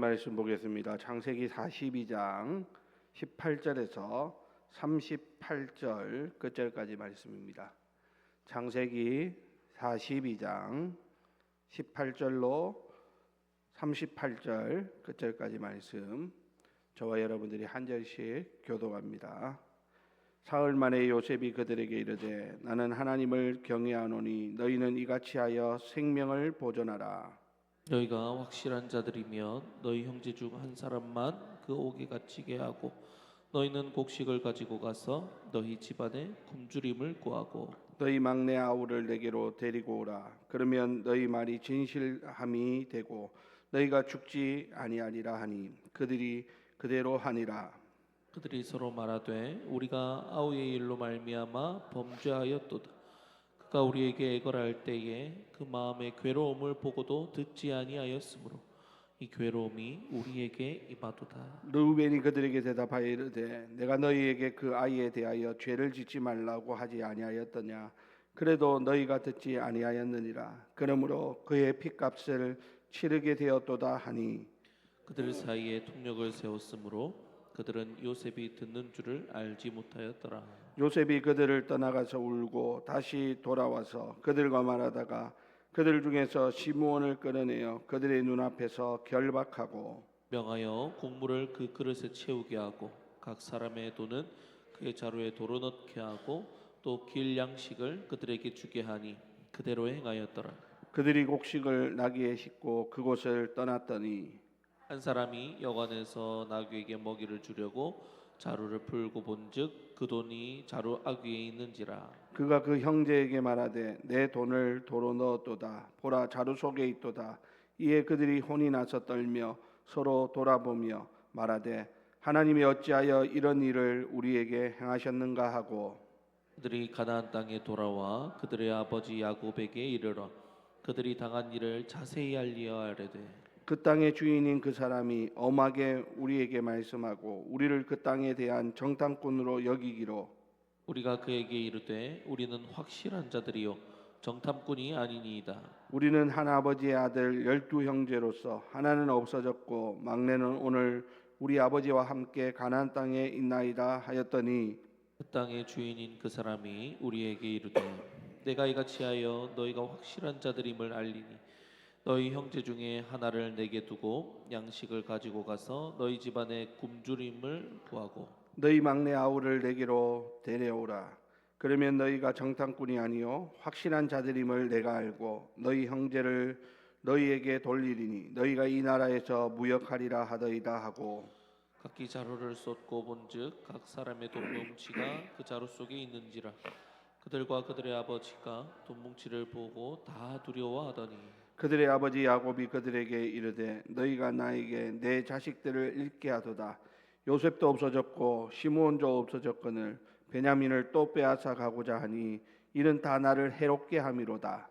말씀 보겠습니다. 창세기 42장 18절에서 38절 끝절까지 말씀입니다. 창세기 42장 18절로 38절 끝절까지 말씀, 저와 여러분들이 한 절씩 교독합니다. 사흘 만에 요셉이 그들에게 이르되 나는 하나님을 경외하노니 너희는 이같이 하여 생명을 보존하라. 너희가 확실한 자들이면 너희 형제 중 한 사람만 그 옥에 갇히게 하고 너희는 곡식을 가지고 가서 너희 집안에 굶주림을 구하고 너희 막내 아우를 내게로 데리고 오라. 그러면 너희 말이 진실함이 되고 너희가 죽지 아니하리라 하니 그들이 그대로 하니라. 그들이 서로 말하되 우리가 아우의 일로 말미암아 범죄하였도다. 그가 우리에게 애걸할 때에 그 마음의 괴로움을 보고도 듣지 아니하였으므로 이 괴로움이 우리에게 임하도다. 르우벤이 그들에게 대답하여 이르되 내가 너희에게 그 아이에 대하여 죄를 짓지 말라고 하지 아니하였더냐. 그래도 너희가 듣지 아니하였느니라. 그러므로 그의 핏값을 치르게 되었도다 하니 그들 사이에 통력을 세웠으므로 그들은 요셉이 듣는 줄을 알지 못하였더라. 요셉이 그들을 떠나가서 울고 다시 돌아와서 그들과 말하다가 그들 중에서 시므온을 끌어내어 그들의 눈앞에서 결박하고 명하여 곡물을 그 그릇에 채우게 하고 각 사람의 돈은 그의 자루에 도로 넣게 하고 또 길 양식을 그들에게 주게 하니 그대로 행하였더라. 그들이 곡식을 나귀에 싣고 그곳을 떠났더니 한 사람이 여관에서 나귀에게 먹이를 주려고 자루를 풀고 본즉 그 돈이 자루 아귀에 있는지라. 그가 그 형제에게 말하되 내 돈을 도로 넣었도다. 보라, 자루 속에 있도다. 이에 그들이 혼이 나서 떨며 서로 돌아보며 말하되 하나님이 어찌하여 이런 일을 우리에게 행하셨는가 하고 그들이 가나안 땅에 돌아와 그들의 아버지 야곱에게 이르러 그들이 당한 일을 자세히 알리어 아뢰되 그 땅의 주인인 그 사람이 엄하게 우리에게 말씀하고 우리를 그 땅에 대한 정탐꾼으로 여기기로 우리가 그에게 이르되 우리는 확실한 자들이요 정탐꾼이 아니니이다. 우리는 한 아버지의 아들 12 형제로서 하나는 없어졌고 막내는 오늘 우리 아버지와 함께 가나안 땅에 있나이다 하였더니 그 땅의 주인인 그 사람이 우리에게 이르되 내가 이같이 하여 너희가 확실한 자들임을 알리니 너희 형제 중에 하나를 내게 두고 양식을 가지고 가서 너희 집안에 굶주림을 구하고 너희 막내 아우를 내게로 데려오라. 그러면 너희가 정탐꾼이 아니요 확실한 자들임을 내가 알고 너희 형제를 너희에게 돌리리니 너희가 이 나라에서 무역하리라 하더이다 하고 각기 자루를 쏟고 본즉 각 사람의 돈 뭉치가 그 자루 속에 있는지라. 그들과 그들의 아버지가 돈 뭉치를 보고 다 두려워하더니 그들의 아버지 야곱이 그들에게 이르되 너희가 나에게 내 자식들을 잃게 하도다. 요셉도 없어졌고 시므온도 없어졌거늘 베냐민을 또 빼앗아 가고자 하니 이는 다 나를 해롭게 함이로다.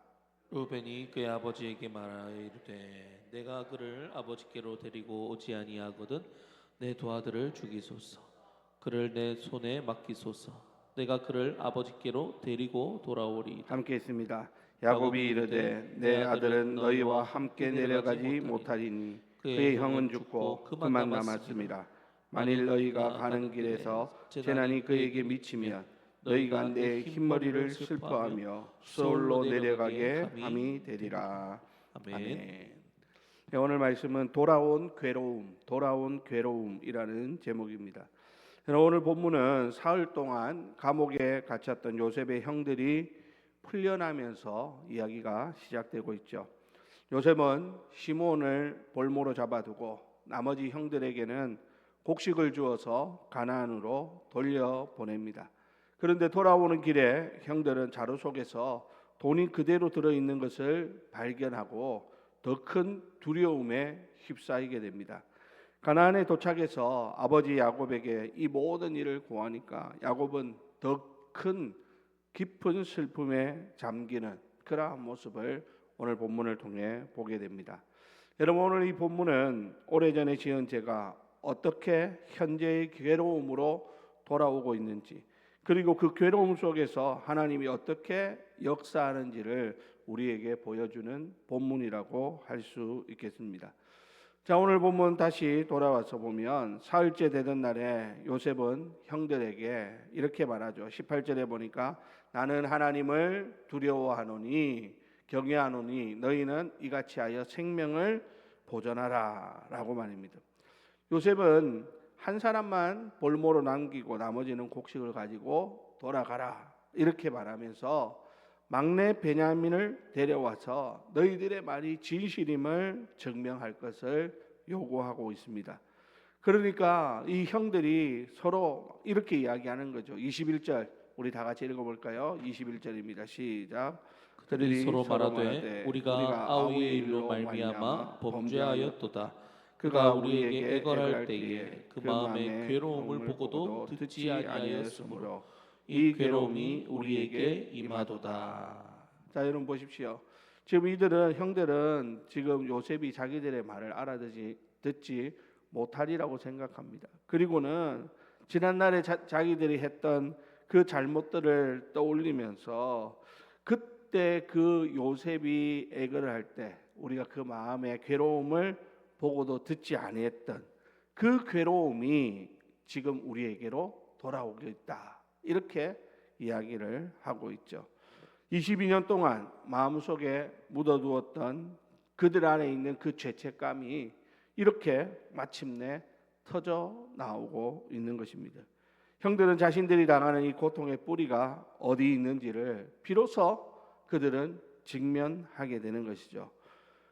루벤이 그의 아버지에게 말하여 이르되 내가 그를 아버지께로 데리고 오지 아니하거든 내 두 아들을 죽이소서. 그를 내 손에 맡기소서. 내가 그를 아버지께로 데리고 돌아오리. 함께 있습니다. 야곱이 이르되 내 아들은 너희와 함께 내려가지 못하리니 그의 형은 죽고 그만 남았음이라. 만일 너희가 가는 길에서 재난이 그에게 미치면 너희가 내 흰머리를 슬퍼하며 서울로 내려가게 함이 되리라. 아멘. 네, 오늘 말씀은 돌아온 괴로움이라는 제목입니다. 오늘 본문은 사흘 동안 감옥에 갇혔던 요셉의 형들이 풀려나면서 이야기가 시작되고 있죠. 요셉은 시므온을 볼모로 잡아두고 나머지 형들에게는 곡식을 주어서 가나안으로 돌려보냅니다. 그런데 돌아오는 길에 형들은 자루 속에서 돈이 그대로 들어있는 것을 발견하고 더 큰 두려움에 휩싸이게 됩니다. 가나안에 도착해서 아버지 야곱에게 이 모든 일을 고하니까 야곱은 더 큰 깊은 슬픔에 잠기는 그러한 모습을 오늘 본문을 통해 보게 됩니다. 여러분, 오늘 이 본문은 오래전에 지은 죄가 어떻게 현재의 괴로움으로 돌아오고 있는지, 그리고 그 괴로움 속에서 하나님이 어떻게 역사하는지를 우리에게 보여주는 본문이라고 할 수 있겠습니다. 자, 오늘 본문 다시 돌아와서 보면 사흘째 되던 날에 요셉은 형들에게 이렇게 말하죠. 18절에 보니까 나는 하나님을 두려워하노니 경외하노니 너희는 이같이 하여 생명을 보존하라 라고 말입니다. 요셉은 한 사람만 볼모로 남기고 나머지는 곡식을 가지고 돌아가라 이렇게 말하면서 막내 베냐민을 데려와서 너희들의 말이 진실임을 증명할 것을 요구하고 있습니다. 그러니까 이 형들이 서로 이렇게 이야기하는 거죠. 21절 우리 다 같이 읽어볼까요? 21절입니다. 시작. 그들이 서로 말하되 우리가 아우의 일로 말미암아 범죄하였도다. 그가 우리에게 애걸할 때에 그 마음의 괴로움을 보고도 듣지 아니하였으므로 이 괴로움이 우리에게 임하도다. 자, 여러분 보십시오. 지금 이들은 형들은 지금 요셉이 자기들의 말을 듣지 못하리라고 생각합니다. 그리고는 지난날에 자기들이 했던 그 잘못들을 떠올리면서 그때 그 요셉이 애걸을 할 때 우리가 그 마음의 괴로움을 보고도 듣지 아니했던 그 괴로움이 지금 우리에게로 돌아오고 있다. 이렇게 이야기를 하고 있죠. 22년 동안 마음속에 묻어두었던 그들 안에 있는 그 죄책감이 이렇게 마침내 터져 나오고 있는 것입니다. 형들은 자신들이 당하는 이 고통의 뿌리가 어디 있는지를 비로소 그들은 직면하게 되는 것이죠.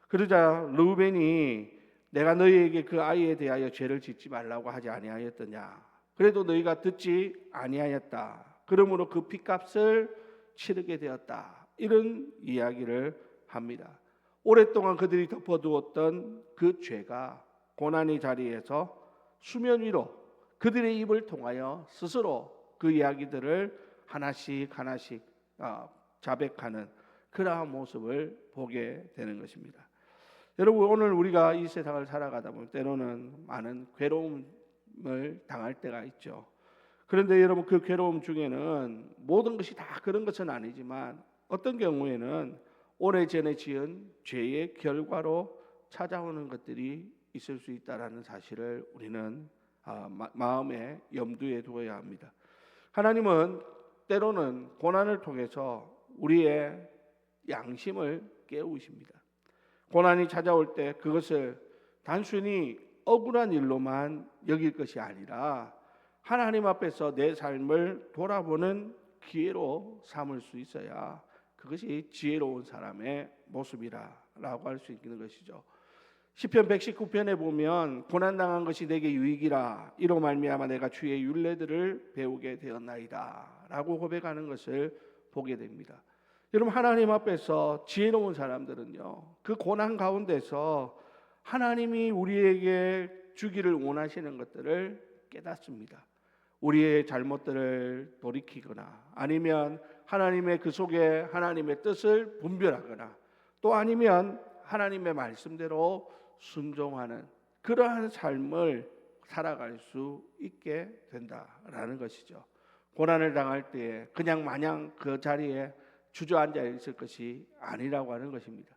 그러자 르우벤이 내가 너희에게 그 아이에 대하여 죄를 짓지 말라고 하지 아니하였더냐. 그래도 너희가 듣지 아니하였다. 그러므로 그 핏값을 치르게 되었다. 이런 이야기를 합니다. 오랫동안 그들이 덮어두었던 그 죄가 고난의 자리에서 수면 위로 그들의 입을 통하여 스스로 그 이야기들을 하나씩 자백하는 그러한 모습을 보게 되는 것입니다. 여러분, 오늘 우리가 이 세상을 살아가다 보면 때로는 많은 괴로움을 당할 때가 있죠. 그런데 여러분, 그 괴로움 중에는 모든 것이 다 그런 것은 아니지만 어떤 경우에는 오래전에 지은 죄의 결과로 찾아오는 것들이 있을 수 있다는 사실을 우리는 마음에 염두에 두어야 합니다. 하나님은 때로는 고난을 통해서 우리의 양심을 깨우십니다. 고난이 찾아올 때 그것을 단순히 억울한 일로만 여길 것이 아니라 하나님 앞에서 내 삶을 돌아보는 기회로 삼을 수 있어야 그것이 지혜로운 사람의 모습이라고 할 수 있는 것이죠. 시편 119편에 보면 고난당한 것이 내게 유익이라 이로 말미암아 내가 주의 율례들을 배우게 되었나이다 라고 고백하는 것을 보게 됩니다. 여러분, 하나님 앞에서 지혜로운 사람들은요, 그 고난 가운데서 하나님이 우리에게 주기를 원하시는 것들을 깨닫습니다. 우리의 잘못들을 돌이키거나 아니면 하나님의 그 속에 하나님의 뜻을 분별하거나 또 아니면 하나님의 말씀대로 순종하는 그러한 삶을 살아갈 수 있게 된다라는 것이죠. 고난을 당할 때에 그냥 마냥 그 자리에 주저앉아 있을 것이 아니라고 하는 것입니다.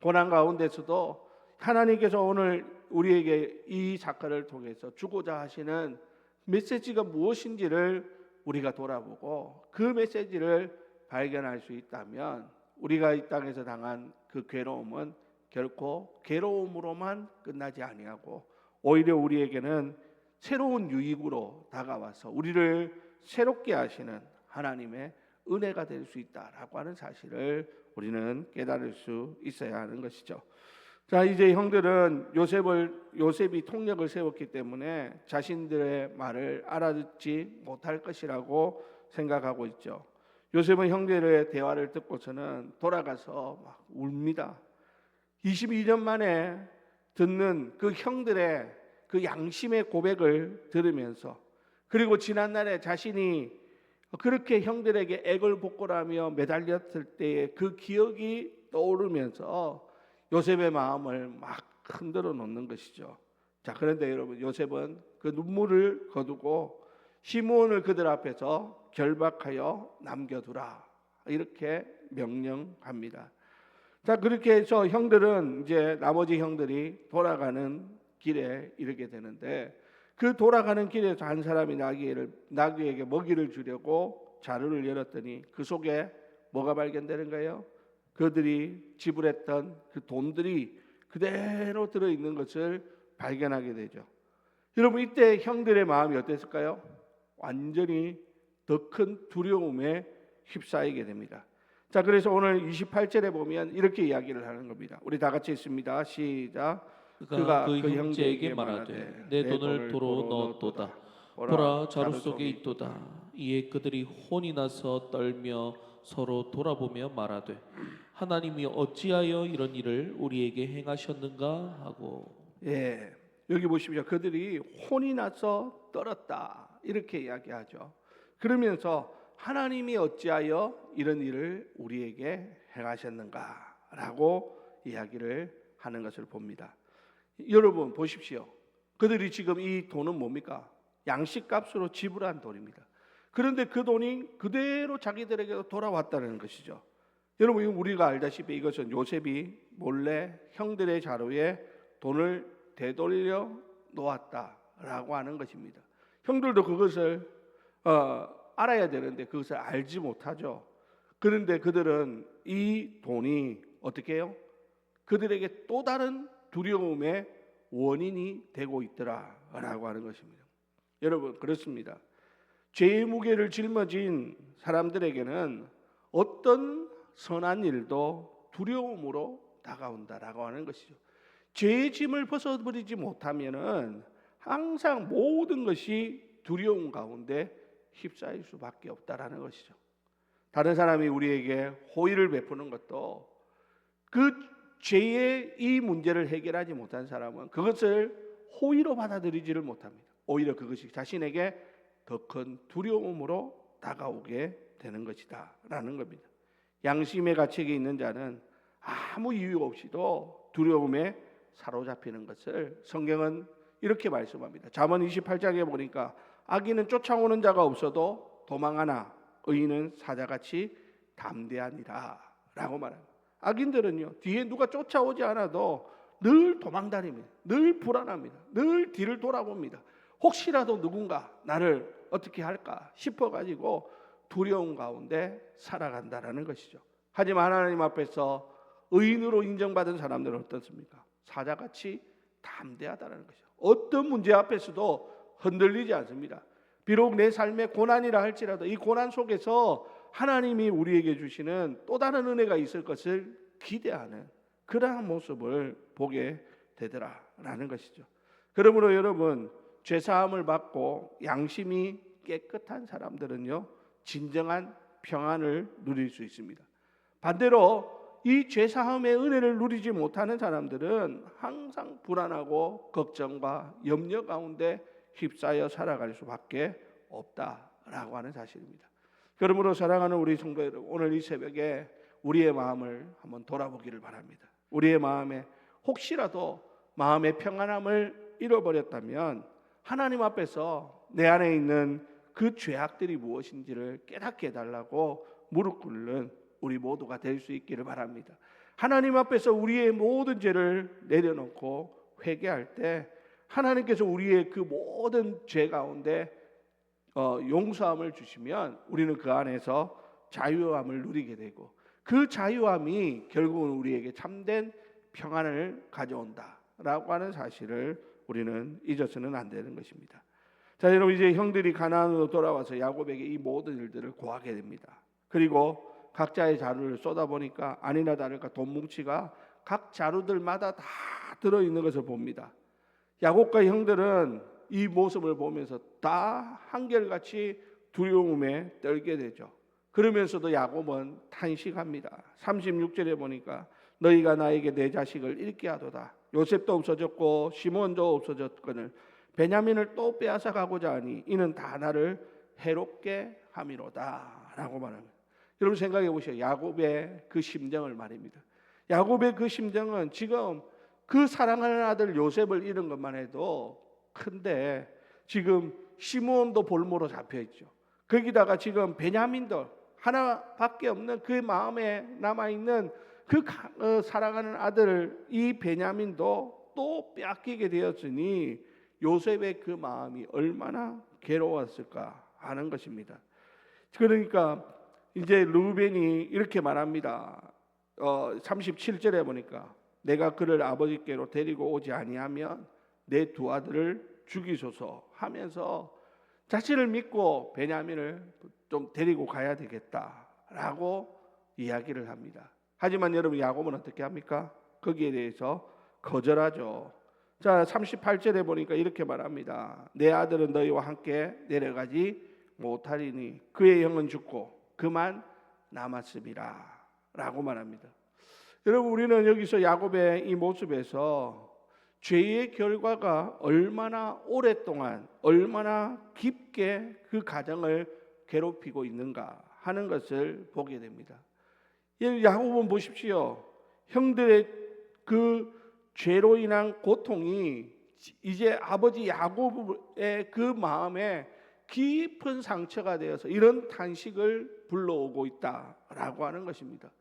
고난 가운데서도 하나님께서 오늘 우리에게 이 사건을 통해서 주고자 하시는 메시지가 무엇인지를 우리가 돌아보고 그 메시지를 발견할 수 있다면 우리가 이 땅에서 당한 그 괴로움은 결코 괴로움으로만 끝나지 아니하고 오히려 우리에게는 새로운 유익으로 다가와서 우리를 새롭게 하시는 하나님의 은혜가 될 수 있다라고 하는 사실을 우리는 깨달을 수 있어야 하는 것이죠. 자, 이제 형들은 요셉이 통력을 세웠기 때문에 자신들의 말을 알아듣지 못할 것이라고 생각하고 있죠. 요셉은 형들의 대화를 듣고서는 돌아가서 막 웁니다. 22년 만에 듣는 그 형들의 그 양심의 고백을 들으면서 그리고 지난날에 자신이 그렇게 형들에게 애걸복걸하며 매달렸을 때의 그 기억이 떠오르면서 요셉의 마음을 막 흔들어 놓는 것이죠. 자, 그런데 여러분, 요셉은 그 눈물을 거두고 시므온을 그들 앞에서 결박하여 남겨두라 이렇게 명령합니다. 자, 그렇게 해서 형들은 이제 나머지 형들이 돌아가는 길에 이르게 되는데, 그 돌아가는 길에서 한 사람이 나귀에게 먹이를 주려고 자루를 열었더니 그 속에 뭐가 발견되는 거예요? 그들이 지불했던 그 돈들이 그대로 들어있는 것을 발견하게 되죠. 여러분, 이때 형들의 마음이 어땠을까요? 완전히 더 큰 두려움에 휩싸이게 됩니다. 자, 그래서 오늘 28절에 보면 이렇게 이야기를 하는 겁니다. 우리 다 같이 읽습니다. 시작. 그가 그 형제에게 말하되 내 돈을 도로 넣었도다. 보라, 자루 속에 있도다. 이에 그들이 혼이 나서 떨며 서로 돌아보며 말하되 하나님이 어찌하여 이런 일을 우리에게 행하셨는가 하고. 예, 여기 보십시오. 그들이 혼이 나서 떨었다, 이렇게 이야기하죠. 그러면서 하나님이 어찌하여 이런 일을 우리에게 행하셨는가라고 이야기를 하는 것을 봅니다. 여러분 보십시오. 그들이 지금 이 돈은 뭡니까? 양식값으로 지불한 돈입니다. 그런데 그 돈이 그대로 자기들에게 돌아왔다는 것이죠. 여러분, 우리가 알다시피 이것은 요셉이 몰래 형들의 자루에 돈을 되돌려 놓았다라고 하는 것입니다. 형들도 그것을 알아야 되는데 그것을 알지 못하죠. 그런데 그들은 이 돈이 어떻게 해요? 그들에게 또 다른 두려움의 원인이 되고 있더라라고 하는 것입니다. 여러분, 그렇습니다. 죄의 무게를 짊어진 사람들에게는 어떤 선한 일도 두려움으로 다가온다라고 하는 것이죠. 죄의 짐을 벗어버리지 못하면은 항상 모든 것이 두려움 가운데 휩싸일 수밖에 없다라는 것이죠. 다른 사람이 우리에게 호의를 베푸는 것도 그 죄의 이 문제를 해결하지 못한 사람은 그것을 호의로 받아들이지를 못합니다. 오히려 그것이 자신에게 더 큰 두려움으로 다가오게 되는 것이다라는 겁니다. 양심의 가책에 있는 자는 아무 이유 없이도 두려움에 사로잡히는 것을 성경은 이렇게 말씀합니다. 잠언 28장에 보니까 악인은 쫓아오는 자가 없어도 도망하나 의인은 사자같이 담대하니라 라고 말합니다. 악인들은요, 뒤에 누가 쫓아오지 않아도 늘 도망다닙니다. 늘 불안합니다. 늘 뒤를 돌아봅니다. 혹시라도 누군가 나를 어떻게 할까 싶어가지고 두려움 가운데 살아간다라는 것이죠. 하지만 하나님 앞에서 의인으로 인정받은 사람들은 어떻습니까? 사자같이 담대하다는 것이죠. 어떤 문제 앞에서도 흔들리지 않습니다. 비록 내 삶에 고난이라 할지라도 이 고난 속에서 하나님이 우리에게 주시는 또 다른 은혜가 있을 것을 기대하는 그러한 모습을 보게 되더라라는 것이죠. 그러므로 여러분, 죄사함을 받고 양심이 깨끗한 사람들은요, 진정한 평안을 누릴 수 있습니다. 반대로 이 죄사함의 은혜를 누리지 못하는 사람들은 항상 불안하고 걱정과 염려 가운데 휩싸여 살아갈 수밖에 없다라고 하는 사실입니다. 그러므로 사랑하는 우리 성도 여러분, 오늘 이 새벽에 우리의 마음을 한번 돌아보기를 바랍니다. 우리의 마음에 혹시라도 마음의 평안함을 잃어버렸다면 하나님 앞에서 내 안에 있는 그 죄악들이 무엇인지를 깨닫게 해달라고 무릎 꿇는 우리 모두가 될 수 있기를 바랍니다. 하나님 앞에서 우리의 모든 죄를 내려놓고 회개할 때 하나님께서 우리의 그 모든 죄 가운데 용서함을 주시면 우리는 그 안에서 자유함을 누리게 되고 그 자유함이 결국은 우리에게 참된 평안을 가져온다라고 하는 사실을 우리는 잊어서는 안 되는 것입니다. 자, 여러분, 이제 형들이 가나안으로 돌아와서 야곱에게 이 모든 일들을 고하게 됩니다. 그리고 각자의 자루를 쏟아보니까 아니나 다를까 돈 뭉치가 각 자루들마다 다 들어있는 것을 봅니다. 야곱과 형들은 이 모습을 보면서 다 한결같이 두려움에 떨게 되죠. 그러면서도 야곱은 탄식합니다. 36절에 보니까 너희가 나에게 내 자식을 잃게 하도다. 요셉도 없어졌고 시몬도 없어졌거늘 베냐민을 또 빼앗아 가고자 하니 이는 다 나를 해롭게 함이로다 라고 말합니다. 여러분 생각해 보세요. 야곱의 그 심정을 말입니다. 야곱의 그 심정은 지금 그 사랑하는 아들 요셉을 잃은 것만 해도 큰데 지금 시므온도 볼모로 잡혀 있죠. 거기다가 지금 베냐민도 하나밖에 없는 그 마음에 남아있는 그 사랑하는 아들 이 베냐민도 또 빼앗기게 되었으니 요셉의 그 마음이 얼마나 괴로웠을까 하는 것입니다. 그러니까 이제 르우벤이 이렇게 말합니다. 37절에 보니까 내가 그를 아버지께로 데리고 오지 아니하면 내 두 아들을 죽이소서 하면서 자신을 믿고 베냐민을 좀 데리고 가야 되겠다라고 이야기를 합니다. 하지만 여러분, 야곱은 어떻게 합니까? 거기에 대해서 거절하죠. 자, 38절에 보니까 이렇게 말합니다. 내 아들은 너희와 함께 내려가지 못하리니 그의 형은 죽고 그만 남았음이라 라고 말합니다. 여러분, 우리는 여기서 야곱의 이 모습에서 죄의 결과가 얼마나 오랫동안 얼마나 깊게 그 가정을 괴롭히고 있는가 하는 것을 보게 됩니다. 야곱은 보십시오. 형들의 그 죄로 인한 고통이 이제 아버지 야곱의 그 마음에 깊은 상처가 되어서 이런 탄식을 불러오고 있다라고 하는 것입니다.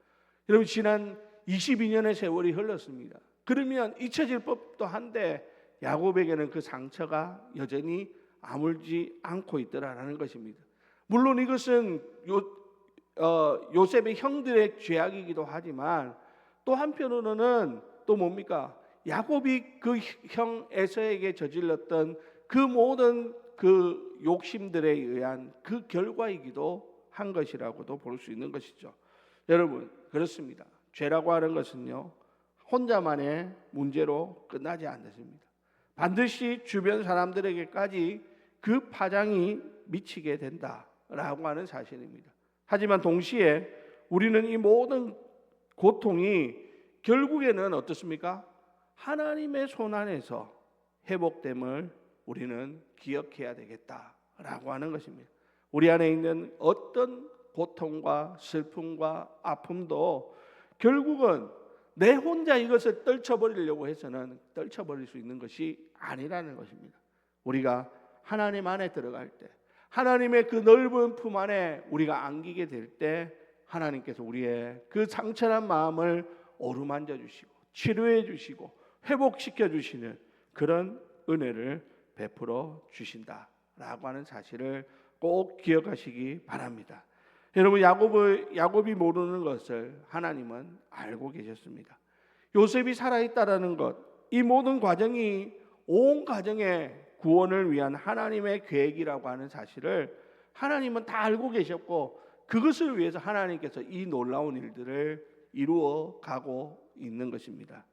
여러분, 지난 22년의 세월이 흘렀습니다. 그러면 잊혀질 법도 한데 야곱에게는 그 상처가 여전히 아물지 않고 있더라라는 것입니다. 물론 이것은 요셉의 형들의 죄악이기도 하지만 또 한편으로는 또 뭡니까? 야곱이 그 형 에서에게 저질렀던 그 모든 그 욕심들에 의한 그 결과이기도 한 것이라고도 볼 수 있는 것이죠. 여러분, 그렇습니다. 죄라고 하는 것은요, 혼자만의 문제로 끝나지 않습니다. 반드시 주변 사람들에게까지 그 파장이 미치게 된다라고 하는 사실입니다. 하지만 동시에 우리는 이 모든 고통이 결국에는 어떻습니까? 하나님의 손안에서 회복됨을 우리는 기억해야 되겠다라고 하는 것입니다. 우리 안에 있는 어떤 고통과 슬픔과 아픔도 결국은 내 혼자 이것을 떨쳐버리려고 해서는 떨쳐버릴 수 있는 것이 아니라는 것입니다. 우리가 하나님 안에 들어갈 때, 하나님의 그 넓은 품 안에 우리가 안기게 될 때 하나님께서 우리의 그 상처난 마음을 어루만져 주시고 치료해 주시고 회복시켜 주시는 그런 은혜를 베풀어 주신다라고 하는 사실을 꼭 기억하시기 바랍니다. 여러분, 야곱이 모르는 것을 하나님은 알고 계셨습니다. 요셉이 살아있다라는 것, 이 모든 과정이 온 가정의 구원을 위한 하나님의 계획이라고 하는 사실을 하나님은 다 알고 계셨고 그것을 위해서 하나님께서 이 놀라운 일들을 이루어 가고 있는 것입니다.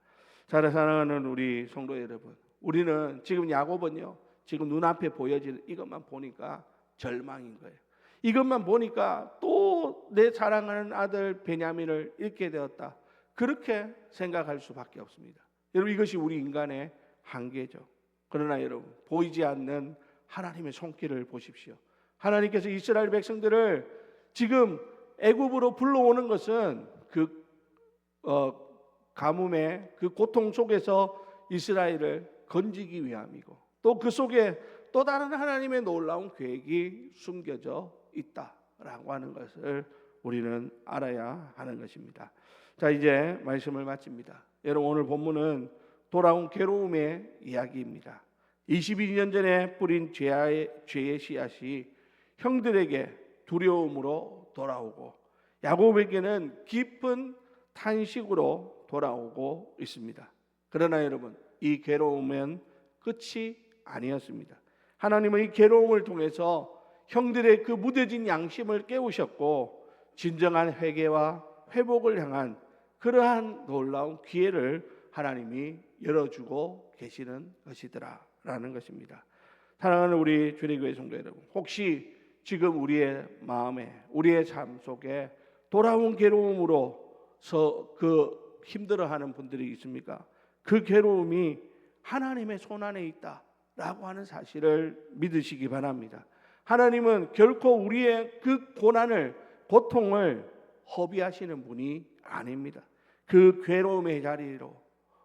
사랑하는 우리 성도 여러분, 우리는 지금 야곱은요, 지금 눈앞에 보여지는 이것만 보니까 절망인 거예요. 이것만 보니까 또 내 사랑하는 아들 베냐민을 잃게 되었다, 그렇게 생각할 수밖에 없습니다. 여러분, 이것이 우리 인간의 한계죠. 그러나 여러분, 보이지 않는 하나님의 손길을 보십시오. 하나님께서 이스라엘 백성들을 지금 애굽으로 불러오는 것은 그 가뭄의 그 고통 속에서 이스라엘을 건지기 위함이고 또 그 속에 또 다른 하나님의 놀라운 계획이 숨겨져 있다라고 하는 것을 우리는 알아야 하는 것입니다. 자, 이제 말씀을 마칩니다. 여러분, 오늘 본문은 돌아온 괴로움의 이야기입니다. 22년 전에 뿌린 죄의 씨앗이 형들에게 두려움으로 돌아오고 야곱에게는 깊은 탄식으로 돌아오고 있습니다. 그러나 여러분, 이 괴로움은 끝이 아니었습니다. 하나님은 이 괴로움을 통해서 형들의 그 무뎌진 양심을 깨우셨고 진정한 회개와 회복을 향한 그러한 놀라운 기회를 하나님이 열어주고 계시는 것이더라라는 것입니다. 사랑하는 우리 주일교회 성도 여러분, 혹시 지금 우리의 마음에, 우리의 삶 속에 돌아온 괴로움으로서 그 힘들어하는 분들이 있습니까? 그 괴로움이 하나님의 손안에 있다라고 하는 사실을 믿으시기 바랍니다. 하나님은 결코 우리의 그 고통을 허비하시는 분이 아닙니다. 그 괴로움의 자리로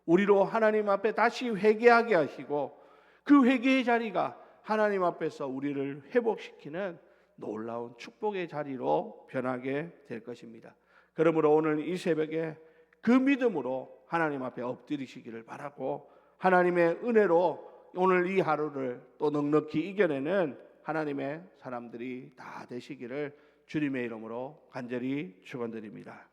우리로 하나님 앞에 다시 회개하게 하시고 그 회개의 자리가 하나님 앞에서 우리를 회복시키는 놀라운 축복의 자리로 변하게 될 것입니다. 그러므로 오늘 이 새벽에 그 믿음으로 하나님 앞에 엎드리시기를 바라고 하나님의 은혜로 오늘 이 하루를 또 넉넉히 이겨내는 하나님의 사람들이 다 되시기를 주님의 이름으로 간절히 축원드립니다.